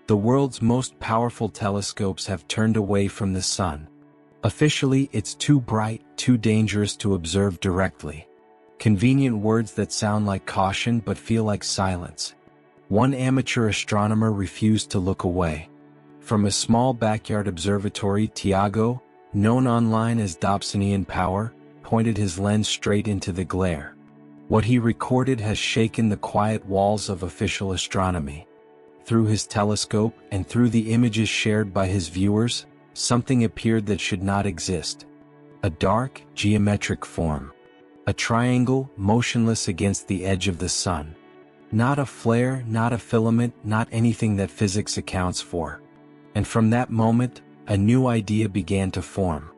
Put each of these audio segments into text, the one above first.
The world's most powerful telescopes have turned away from the sun. Officially, it's too bright, too dangerous to observe directly. Convenient words that sound like caution but feel like silence. One amateur astronomer refused to look away. From a small backyard observatory, Tiago, known online as Dobsonian Power, pointed his lens straight into the glare. What he recorded has shaken the quiet walls of official astronomy. Through his telescope and through the images shared by his viewers, something appeared that should not exist. A dark, geometric form. A triangle, motionless against the edge of the sun. Not a flare, not a filament, not anything that physics accounts for. And from that moment, a new idea began to form.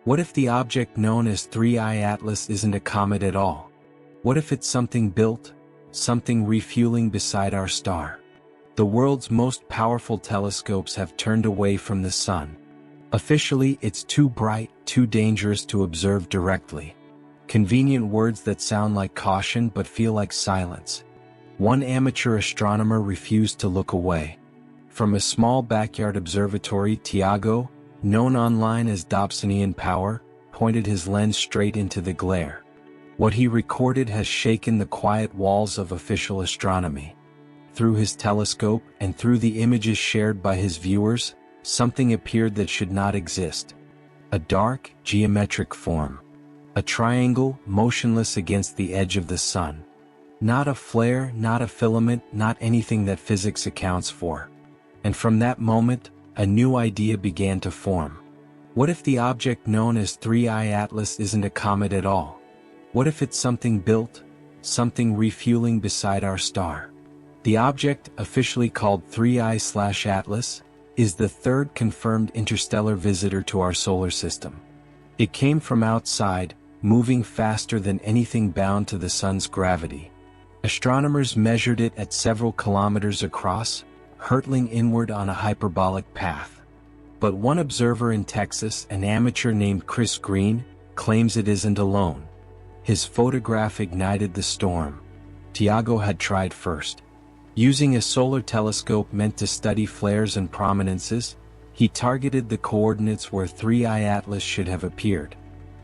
What if the object known as 3I Atlas isn't a comet at all? What if it's something built, something refueling beside our star? The world's most powerful telescopes have turned away from the sun. Officially, it's too bright, too dangerous to observe directly. Convenient words that sound like caution but feel like silence. One amateur astronomer refused to look away. From a small backyard observatory, Tiago, known online as Dobsonian Power, pointed his lens straight into the glare. What he recorded has shaken the quiet walls of official astronomy. Through his telescope and through the images shared by his viewers, something appeared that should not exist. A dark, geometric form. A triangle, motionless against the edge of the sun. Not a flare, not a filament, not anything that physics accounts for. And from that moment, a new idea began to form. What if the object known as 3I Atlas isn't a comet at all? What if it's something built, something refueling beside our star? The object, officially called 3I/Atlas, is the third confirmed interstellar visitor to our solar system. It came from outside, moving faster than anything bound to the sun's gravity. Astronomers measured it at several kilometers across, hurtling inward on a hyperbolic path. But one observer in Texas, an amateur named Chris Green, claims it isn't alone. His photograph ignited the storm. Tiago had tried first. Using a solar telescope meant to study flares and prominences, he targeted the coordinates where 3I Atlas should have appeared.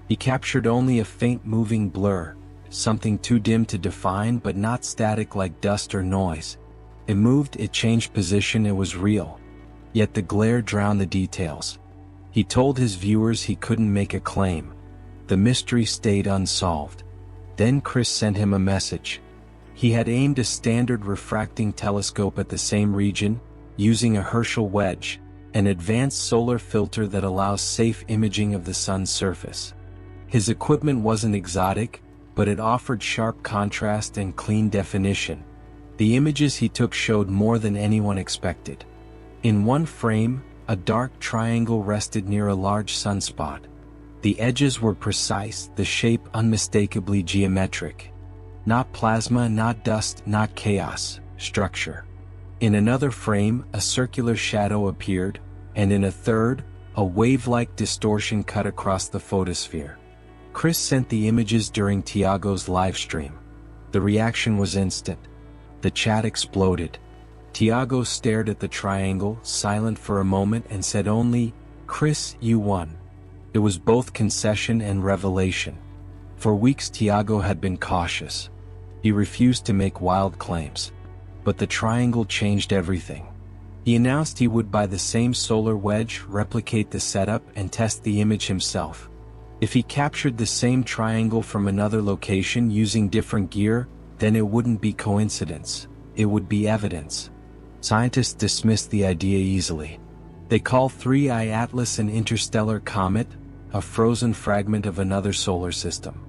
He captured only a faint moving blur, something too dim to define but not static like dust or noise. It moved, it changed position, it was real. Yet the glare drowned the details. He told his viewers he couldn't make a claim. The mystery stayed unsolved. Then Chris sent him a message. He had aimed a standard refracting telescope at the same region, using a Herschel wedge, an advanced solar filter that allows safe imaging of the sun's surface. His equipment wasn't exotic, but it offered sharp contrast and clean definition. The images he took showed more than anyone expected. In one frame, a dark triangle rested near a large sunspot. The edges were precise, the shape unmistakably geometric. Not plasma, not dust, not chaos, structure. In another frame, a circular shadow appeared, and in a third, a wave-like distortion cut across the photosphere. Chris sent the images during Tiago's livestream. The reaction was instant. The chat exploded. Tiago stared at the triangle, silent for a moment, and said only, "Chris, you won." It was both concession and revelation. For weeks Tiago had been cautious. He refused to make wild claims. But the triangle changed everything. He announced he would buy the same solar wedge, replicate the setup, and test the image himself. If he captured the same triangle from another location using different gear, then it wouldn't be coincidence. It would be evidence. Scientists dismissed the idea easily. They call 3I Atlas an interstellar comet, a frozen fragment of another solar system.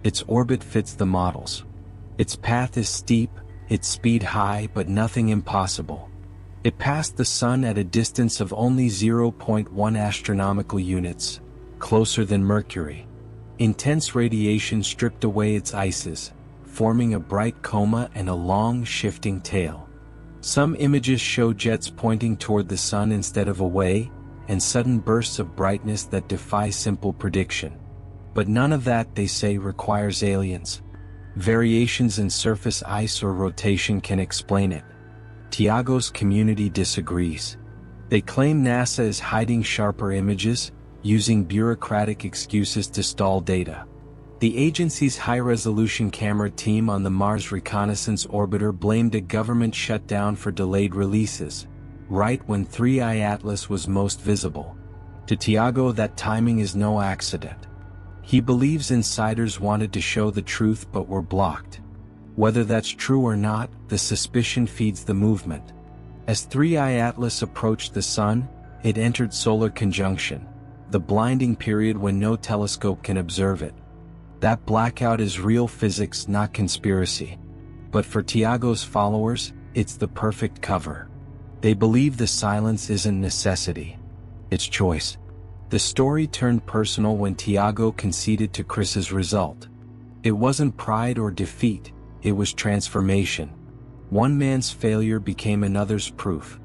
Its orbit fits the models. Its path is steep, its speed high, but nothing impossible. It passed the sun at a distance of only 0.1 astronomical units, closer than Mercury. Intense radiation stripped away its ices, forming a bright coma and a long, shifting tail. Some images show jets pointing toward the sun instead of away, and sudden bursts of brightness that defy simple prediction. But none of that, they say, requires aliens. Variations in surface ice or rotation can explain it. Tiago's community disagrees. They claim NASA is hiding sharper images, using bureaucratic excuses to stall data. The agency's high-resolution camera team on the Mars Reconnaissance Orbiter blamed a government shutdown for delayed releases, right when 3I Atlas was most visible. To Tiago, that timing is no accident. He believes insiders wanted to show the truth but were blocked. Whether that's true or not, the suspicion feeds the movement. As 3I Atlas approached the Sun, it entered solar conjunction, the blinding period when no telescope can observe it. That blackout is real physics, not conspiracy. But for Tiago's followers, it's the perfect cover. They believe the silence isn't necessity. It's choice. The story turned personal when Tiago conceded to Chris's result. It wasn't pride or defeat, it was transformation. One man's failure became another's proof.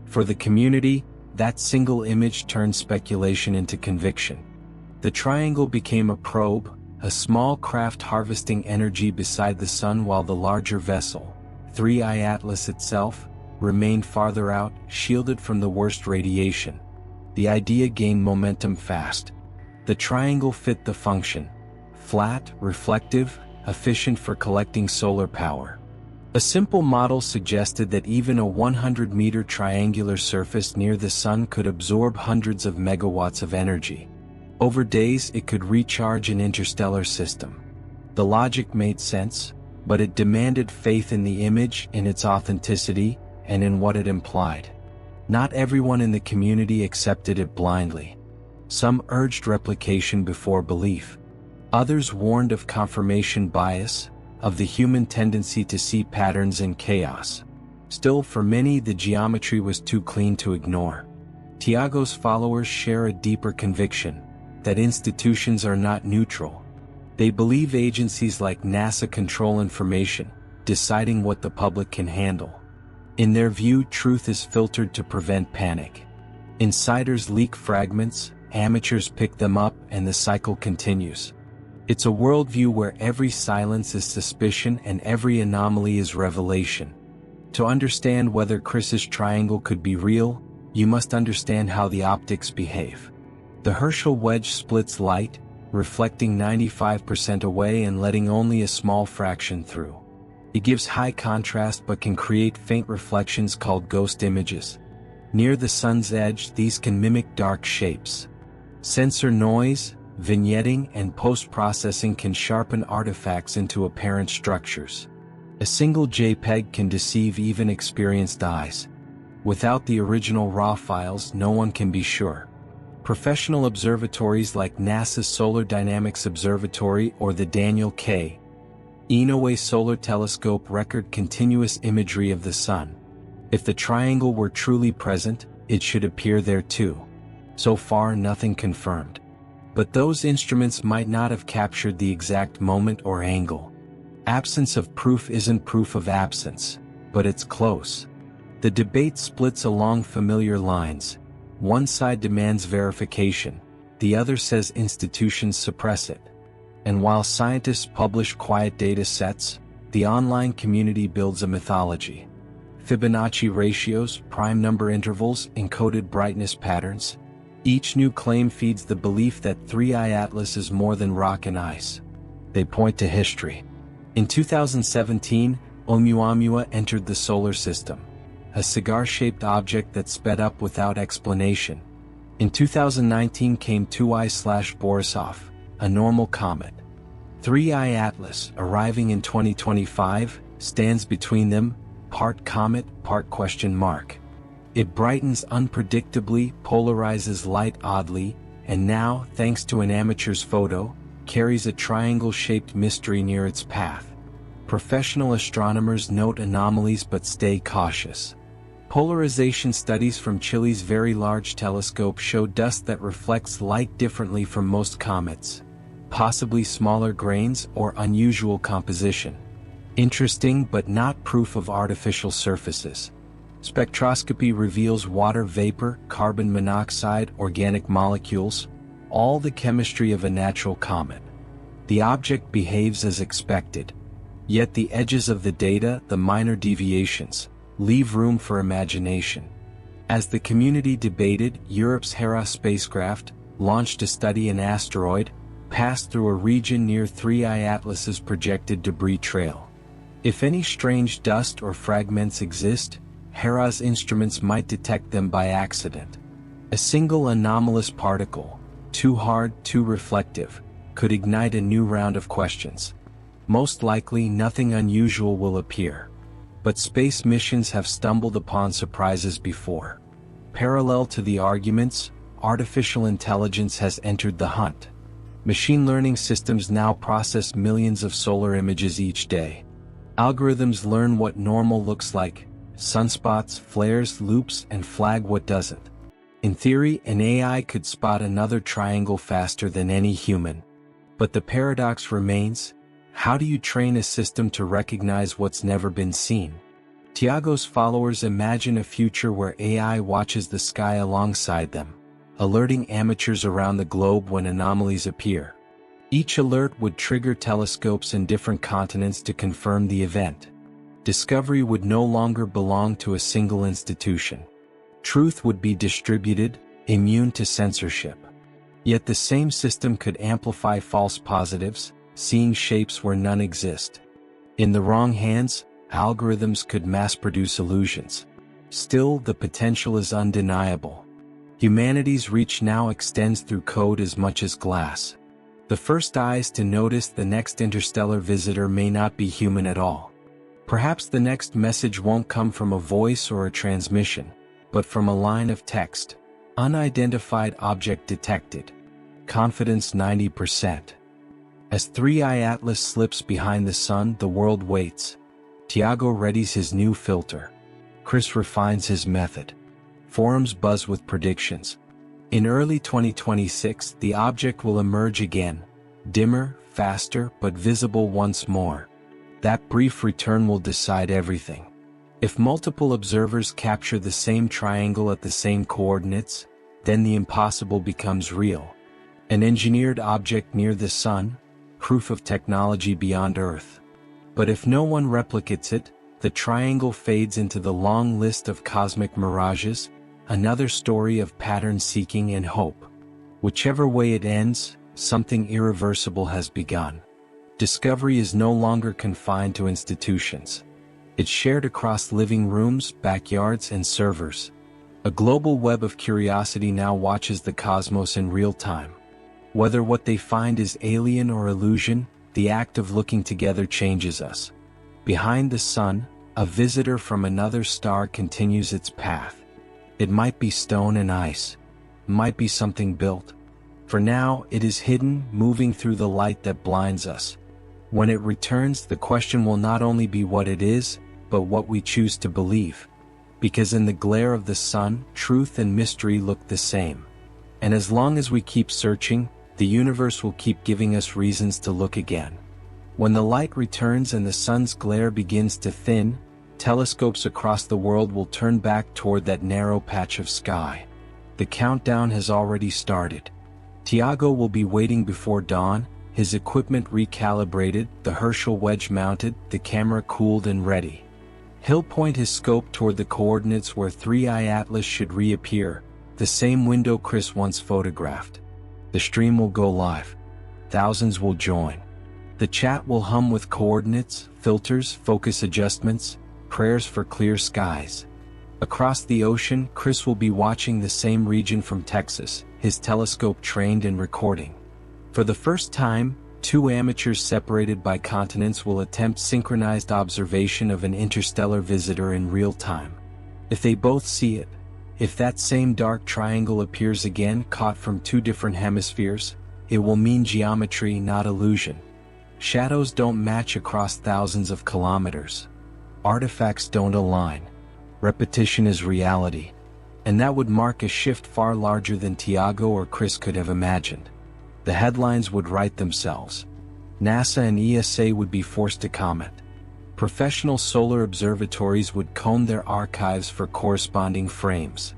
For the community, that single image turned speculation into conviction. The triangle became a probe, a small craft harvesting energy beside the Sun, while the larger vessel, 3I Atlas itself, remained farther out, shielded from the worst radiation. The idea gained momentum fast. The triangle fit the function: flat, reflective, efficient for collecting solar power. A simple model suggested that even a 100-meter triangular surface near the Sun could absorb hundreds of megawatts of energy. Over days, it could recharge an interstellar system. The logic made sense, but it demanded faith in the image, in its authenticity, and in what it implied. Not everyone in the community accepted it blindly. Some urged replication before belief. Others warned of confirmation bias, of the human tendency to see patterns in chaos. Still, for many, the geometry was too clean to ignore. Tiago's followers share a deeper conviction: that institutions are not neutral. They believe agencies like NASA control information, deciding what the public can handle. In their view, truth is filtered to prevent panic. Insiders leak fragments, amateurs pick them up, and the cycle continues. It's a worldview where every silence is suspicion and every anomaly is revelation. To understand whether Chris's triangle could be real, you must understand how the optics behave. The Herschel wedge splits light, reflecting 95% away and letting only a small fraction through. It gives high contrast but can create faint reflections called ghost images. Near the Sun's edge, these can mimic dark shapes. Sensor noise, vignetting, and post-processing can sharpen artifacts into apparent structures. A single JPEG can deceive even experienced eyes. Without the original raw files, no one can be sure. Professional observatories like NASA's Solar Dynamics Observatory or the Daniel K. Inouye Solar Telescope record continuous imagery of the Sun. If the triangle were truly present, it should appear there too. So far, nothing confirmed. But those instruments might not have captured the exact moment or angle. Absence of proof isn't proof of absence, but it's close. The debate splits along familiar lines. One side demands verification, the other says institutions suppress it. And while scientists publish quiet data sets, the online community builds a mythology. Fibonacci ratios, prime number intervals, encoded brightness patterns. Each new claim feeds the belief that 3I Atlas is more than rock and ice. They point to history. In 2017, Oumuamua entered the solar system, a cigar-shaped object that sped up without explanation. In 2019 came 2I/Borisov, a normal comet. 3I Atlas, arriving in 2025, stands between them, part comet, part question mark. It brightens unpredictably, polarizes light oddly, and now, thanks to an amateur's photo, carries a triangle-shaped mystery near its path. Professional astronomers note anomalies but stay cautious. Polarization studies from Chile's Very Large Telescope show dust that reflects light differently from most comets, possibly smaller grains or unusual composition. Interesting but not proof of artificial surfaces. Spectroscopy reveals water vapor, carbon monoxide, organic molecules, all the chemistry of a natural comet. The object behaves as expected. Yet the edges of the data, the minor deviations, leave room for imagination. As the community debated, Europe's Hera spacecraft, launched to study an asteroid, passed through a region near 3I Atlas's projected debris trail. If any strange dust or fragments exist, Hera's instruments might detect them by accident. A single anomalous particle, too hard, too reflective, could ignite a new round of questions. Most likely nothing unusual will appear. But space missions have stumbled upon surprises before. Parallel to the arguments, artificial intelligence has entered the hunt. Machine learning systems now process millions of solar images each day. Algorithms learn what normal looks like, sunspots, flares, loops, and flag what doesn't. In theory, an AI could spot another triangle faster than any human. But the paradox remains: how do you train a system to recognize what's never been seen? Tiago's followers imagine a future where AI watches the sky alongside them, alerting amateurs around the globe when anomalies appear. Each alert would trigger telescopes in different continents to confirm the event. Discovery would no longer belong to a single institution. Truth would be distributed, immune to censorship. Yet the same system could amplify false positives, seeing shapes where none exist. In the wrong hands, algorithms could mass-produce illusions. Still, the potential is undeniable. Humanity's reach now extends through code as much as glass. The first eyes to notice the next interstellar visitor may not be human at all. Perhaps the next message won't come from a voice or a transmission, but from a line of text. Unidentified object detected. Confidence 90%. As 3I Atlas slips behind the sun, the world waits. Tiago readies his new filter. Chris refines his method. Forums buzz with predictions. In early 2026, the object will emerge again. Dimmer, faster, but visible once more. That brief return will decide everything. If multiple observers capture the same triangle at the same coordinates, then the impossible becomes real. An engineered object near the sun, proof of technology beyond Earth. But if no one replicates it, the triangle fades into the long list of cosmic mirages, another story of pattern seeking and hope. Whichever way it ends, something irreversible has begun. Discovery is no longer confined to institutions. It's shared across living rooms, backyards, and servers. A global web of curiosity now watches the cosmos in real time. Whether what they find is alien or illusion, the act of looking together changes us. Behind the sun, a visitor from another star continues its path. It might be stone and ice. Might be something built. For now, it is hidden, moving through the light that blinds us. When it returns, the question will not only be what it is, but what we choose to believe. Because in the glare of the sun, truth and mystery look the same. And as long as we keep searching, the universe will keep giving us reasons to look again. When the light returns and the sun's glare begins to thin, telescopes across the world will turn back toward that narrow patch of sky. The countdown has already started. Tiago will be waiting before dawn, his equipment recalibrated, the Herschel wedge mounted, the camera cooled and ready. He'll point his scope toward the coordinates where 3I Atlas should reappear, the same window Chris once photographed. The stream will go live. Thousands will join. The chat will hum with coordinates, filters, focus adjustments, prayers for clear skies. Across the ocean, Chris will be watching the same region from Texas, his telescope trained and recording. For the first time, two amateurs separated by continents will attempt synchronized observation of an interstellar visitor in real time. If they both see it, if that same dark triangle appears again, caught from two different hemispheres, it will mean geometry, not illusion. Shadows don't match across thousands of kilometers. Artifacts don't align. Repetition is reality. And that would mark a shift far larger than Tiago or Chris could have imagined. The headlines would write themselves. NASA and ESA would be forced to comment. Professional solar observatories would comb their archives for corresponding frames.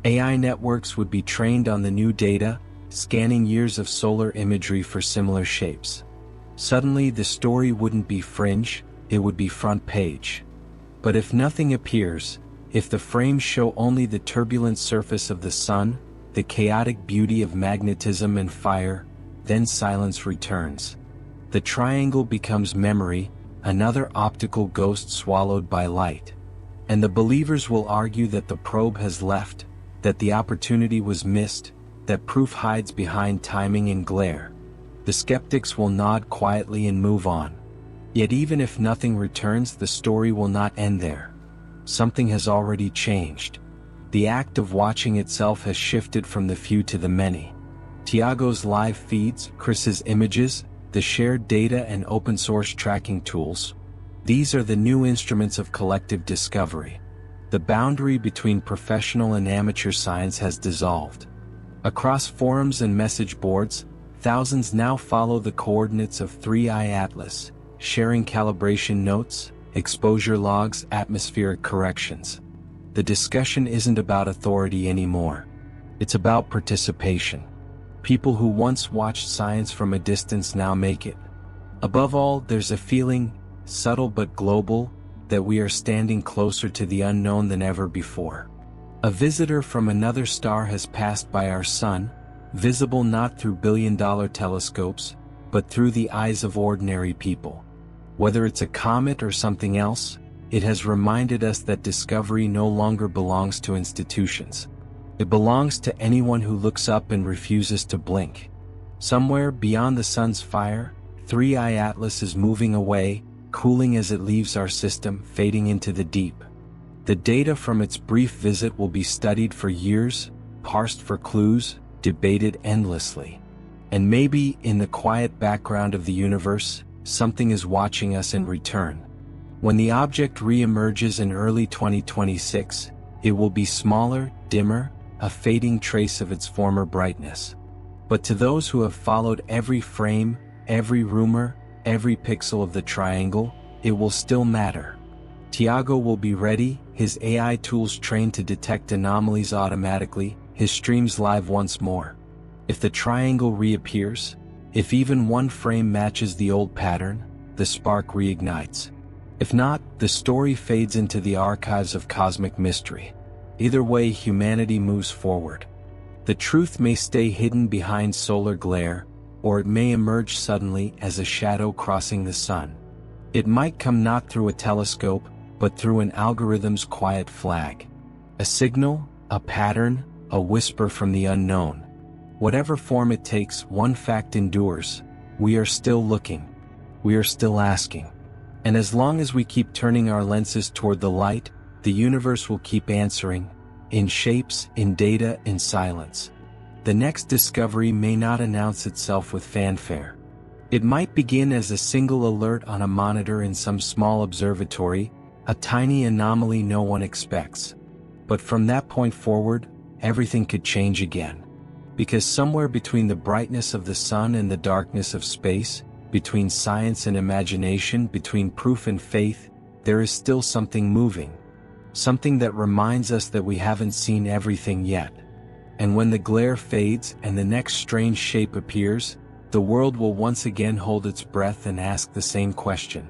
AI networks would be trained on the new data, scanning years of solar imagery for similar shapes. Suddenly, the story wouldn't be fringe, it would be front page. But if nothing appears, if the frames show only the turbulent surface of the sun, the chaotic beauty of magnetism and fire, then silence returns. The triangle becomes memory, another optical ghost swallowed by light. And the believers will argue that the probe has left, that the opportunity was missed, that proof hides behind timing and glare. The skeptics will nod quietly and move on. Yet even if nothing returns, the story will not end there. Something has already changed. The act of watching itself has shifted from the few to the many. Tiago's live feeds, Chris's images, the shared data and open-source tracking tools. These are the new instruments of collective discovery. The boundary between professional and amateur science has dissolved. Across forums and message boards, thousands now follow the coordinates of 3i Atlas, sharing calibration notes, exposure logs, atmospheric corrections. The discussion isn't about authority anymore. It's about participation. People who once watched science from a distance now make it. Above all, there's a feeling, subtle but global, that we are standing closer to the unknown than ever before. A visitor from another star has passed by our sun, visible not through billion-dollar telescopes, but through the eyes of ordinary people. Whether it's a comet or something else, it has reminded us that discovery no longer belongs to institutions. It belongs to anyone who looks up and refuses to blink. Somewhere beyond the sun's fire, 3i Atlas is moving away, cooling as it leaves our system, fading into the deep. The data from its brief visit will be studied for years, parsed for clues, debated endlessly. And maybe, in the quiet background of the universe, something is watching us in return. When the object re-emerges in early 2026, it will be smaller, dimmer, a fading trace of its former brightness. But to those who have followed every frame, every rumor, every pixel of the triangle, it will still matter. Tiago will be ready, his AI tools trained to detect anomalies automatically, his streams live once more. If the triangle reappears, if even one frame matches the old pattern, the spark reignites. If not, the story fades into the archives of cosmic mystery. Either way, humanity moves forward. The truth may stay hidden behind solar glare, or it may emerge suddenly as a shadow crossing the sun. It might come not through a telescope, but through an algorithm's quiet flag. A signal, a pattern, a whisper from the unknown. Whatever form it takes, one fact endures: we are still looking. We are still asking. And as long as we keep turning our lenses toward the light, the universe will keep answering, in shapes, in data, in silence. The next discovery may not announce itself with fanfare. It might begin as a single alert on a monitor in some small observatory, a tiny anomaly no one expects. But from that point forward, everything could change again. Because somewhere between the brightness of the sun and the darkness of space, between science and imagination, between proof and faith, there is still something moving. Something that reminds us that we haven't seen everything yet. And when the glare fades and the next strange shape appears, the world will once again hold its breath and ask the same question.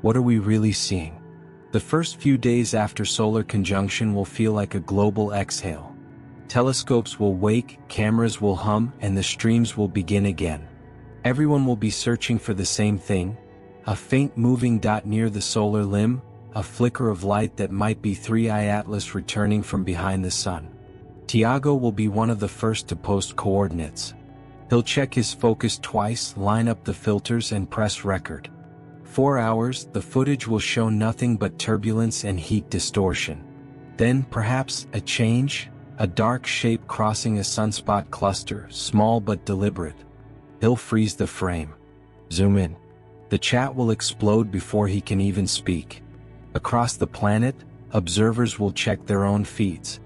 What are we really seeing? The first few days after solar conjunction will feel like a global exhale. Telescopes will wake, cameras will hum, and the streams will begin again. Everyone will be searching for the same thing, a faint moving dot near the solar limb, a flicker of light that might be 3i Atlas returning from behind the sun. Tiago will be one of the first to post coordinates. He'll check his focus twice, line up the filters, and press record. 4 hours, the footage will show nothing but turbulence and heat distortion. Then, perhaps, a change, a dark shape crossing a sunspot cluster, small but deliberate. He'll freeze the frame. Zoom in. The chat will explode before he can even speak. Across the planet, observers will check their own feeds.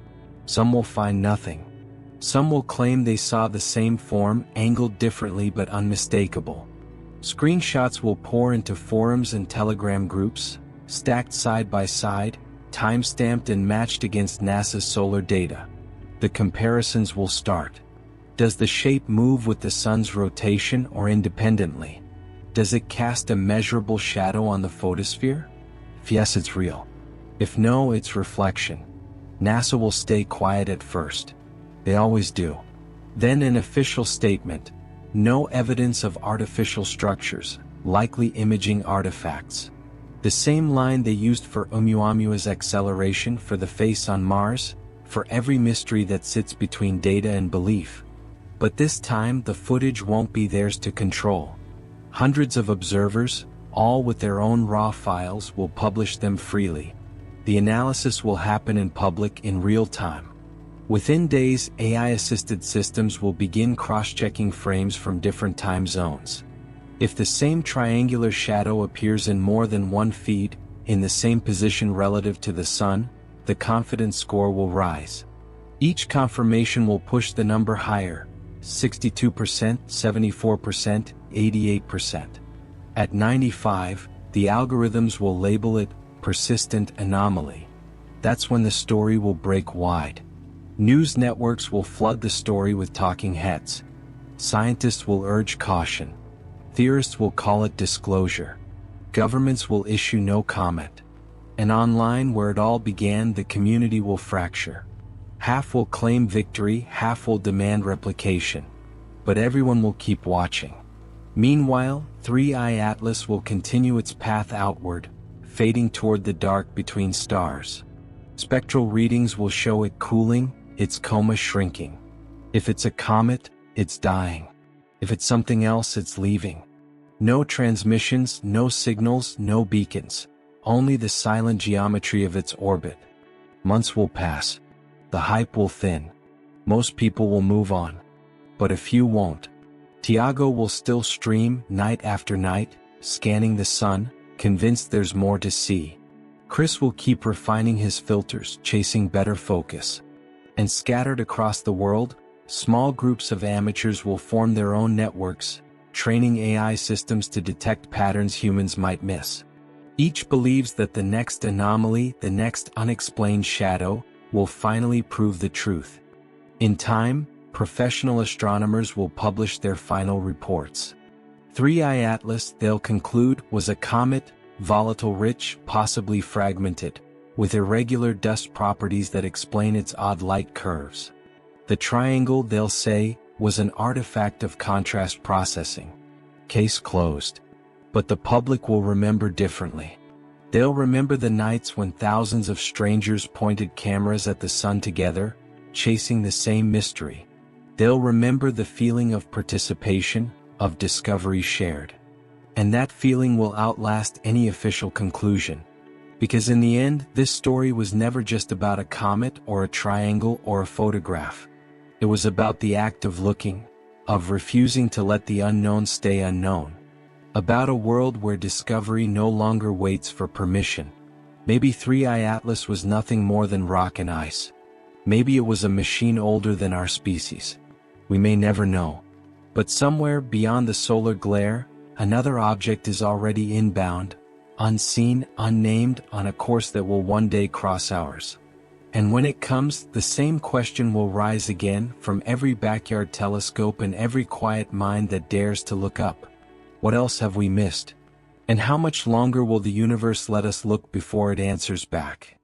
Some will find nothing. Some will claim they saw the same form, angled differently but unmistakable. Screenshots will pour into forums and Telegram groups, stacked side by side, time-stamped and matched against NASA's solar data. The comparisons will start. Does the shape move with the sun's rotation or independently? Does it cast a measurable shadow on the photosphere? Yes, it's real. If no, it's reflection. NASA will stay quiet at first. They always do. Then an official statement. No evidence of artificial structures, likely imaging artifacts. The same line they used for Oumuamua's acceleration for the face on Mars, for every mystery that sits between data and belief. But this time the footage won't be theirs to control. Hundreds of observers, all with their own raw files, will publish them freely. The analysis will happen in public in real time. Within days, AI-assisted systems will begin cross-checking frames from different time zones. If the same triangular shadow appears in more than one feed, in the same position relative to the Sun, the confidence score will rise. Each confirmation will push the number higher, 62%, 74%, 88%. At 95, the algorithms will label it persistent anomaly. That's when the story will break wide. News networks will flood the story with talking heads. Scientists will urge caution. Theorists will call it disclosure. Governments will issue no comment. And online, where it all began, the community will fracture. Half will claim victory, half will demand replication. But everyone will keep watching. Meanwhile, 3i Atlas will continue its path outward, fading toward the dark between stars. Spectral readings will show it cooling, its coma shrinking. If it's a comet, it's dying. If it's something else, it's leaving. No transmissions, no signals, no beacons. Only the silent geometry of its orbit. Months will pass. The hype will thin. Most people will move on. But a few won't. Tiago will still stream night after night, scanning the sun, convinced there's more to see. Chris will keep refining his filters, chasing better focus. And scattered across the world, small groups of amateurs will form their own networks, training AI systems to detect patterns humans might miss. Each believes that the next anomaly, the next unexplained shadow, will finally prove the truth. In time, professional astronomers will publish their final reports. 3i Atlas, they'll conclude, was a comet, volatile rich, possibly fragmented, with irregular dust properties that explain its odd light curves. The triangle, they'll say, was an artifact of contrast processing. Case closed. But the public will remember differently. They'll remember the nights when thousands of strangers pointed cameras at the sun together, chasing the same mystery. They'll remember the feeling of participation, of discovery shared. And that feeling will outlast any official conclusion. Because in the end, this story was never just about a comet or a triangle or a photograph. It was about the act of looking, of refusing to let the unknown stay unknown. About a world where discovery no longer waits for permission. Maybe 3i Atlas was nothing more than rock and ice. Maybe it was a machine older than our species. We may never know. But somewhere beyond the solar glare, another object is already inbound, unseen, unnamed, on a course that will one day cross ours. And when it comes, the same question will rise again from every backyard telescope and every quiet mind that dares to look up. What else have we missed? And how much longer will the universe let us look before it answers back?